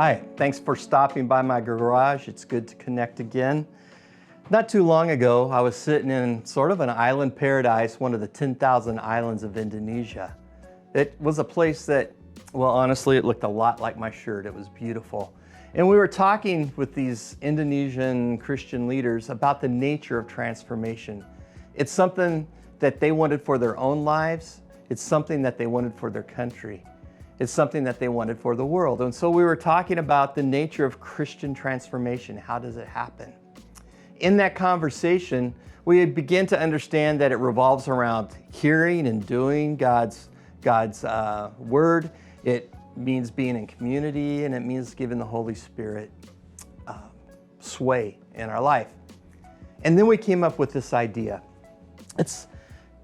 Hi, thanks for stopping by my garage. It's good to connect again. Not too long ago, I was sitting in sort of an island paradise, one of the 10,000 islands of Indonesia. It was a place that, well, honestly, it looked a lot like my shirt. It was beautiful. And we were talking with these Indonesian Christian leaders about the nature of transformation. It's something that they wanted for their own lives. It's something that they wanted for their country. It's something that they wanted for the world. And so we were talking about the nature of Christian transformation. How does it happen? In that conversation, we begin to understand that it revolves around hearing and doing God's word. It means being in community, and it means giving the Holy Spirit sway in our life. And then we came up with this idea.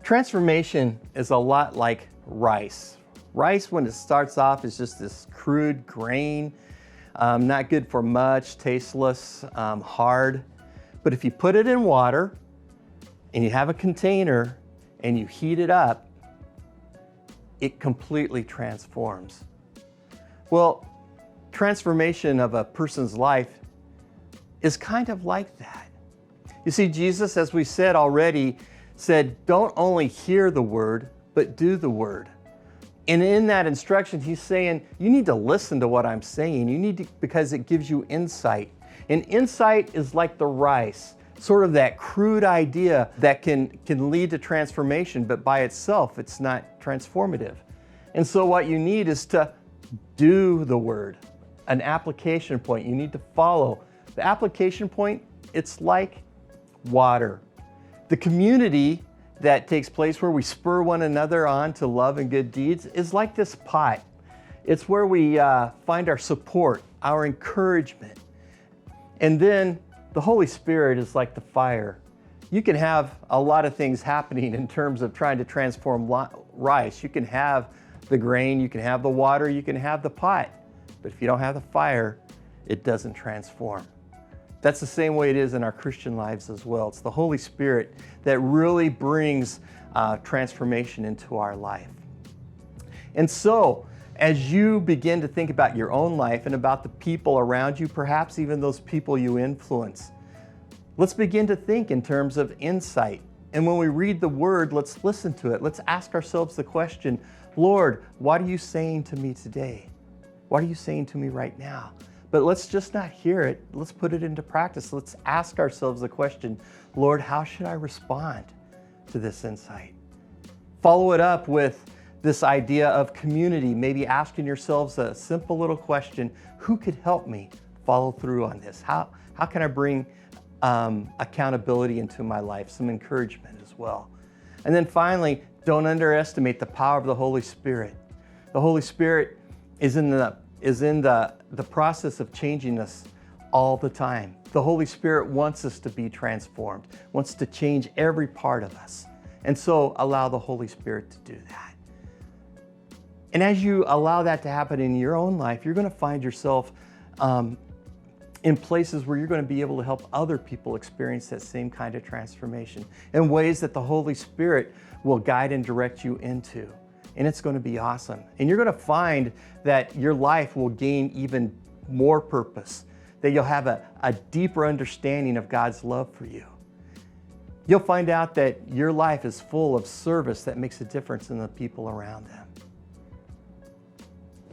Transformation is a lot like rice. Rice, when it starts off, is just this crude grain, not good for much, tasteless, hard. But if you put it in water and you have a container and you heat it up, it completely transforms. Well, transformation of a person's life is kind of like that. You see, Jesus, as we said already, said, don't only hear the word, but do the word. And in that instruction, he's saying, you need to listen to what I'm saying. You need to, because it gives you insight. And insight is like the rice, sort of that crude idea that can lead to transformation, but by itself, it's not transformative. And so what you need is to do the word, an application point. You need to follow. The application point, it's like water. The community that takes place where we spur one another on to love and good deeds is like this pot. It's where we find our support, our encouragement. And then the Holy Spirit is like the fire. You can have a lot of things happening in terms of trying to transform rice. You can have the grain, you can have the water, you can have the pot. But if you don't have the fire, it doesn't transform. That's the same way it is in our Christian lives as well. It's the Holy Spirit that really brings transformation into our life. And so, as you begin to think about your own life and about the people around you, perhaps even those people you influence, let's begin to think in terms of insight. And when we read the word, let's listen to it. Let's ask ourselves the question, Lord, what are you saying to me today? What are you saying to me right now? But let's just not hear it. Let's put it into practice. Let's ask ourselves the question, Lord, how should I respond to this insight? Follow it up with this idea of community, maybe asking yourselves a simple little question, who could help me follow through on this? How can I bring accountability into my life, some encouragement as well? And then finally, don't underestimate the power of the Holy Spirit. The Holy Spirit is in the process of changing us all the time. The Holy Spirit wants us to be transformed, wants to change every part of us. And so allow the Holy Spirit to do that. And as you allow that to happen in your own life, you're going to find yourself in places where you're going to be able to help other people experience that same kind of transformation in ways that the Holy Spirit will guide and direct you into. And it's going to be awesome. And you're going to find that your life will gain even more purpose, that you'll have a deeper understanding of God's love for you. You'll find out that your life is full of service that makes a difference in the people around them.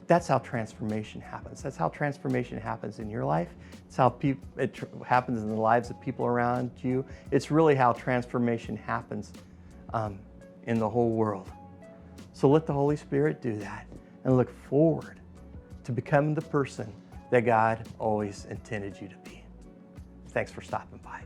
That's how transformation happens. That's how transformation happens in your life. It's how it happens in the lives of people around you. It's really how transformation happens in the whole world. So let the Holy Spirit do that and look forward to becoming the person that God always intended you to be. Thanks for stopping by.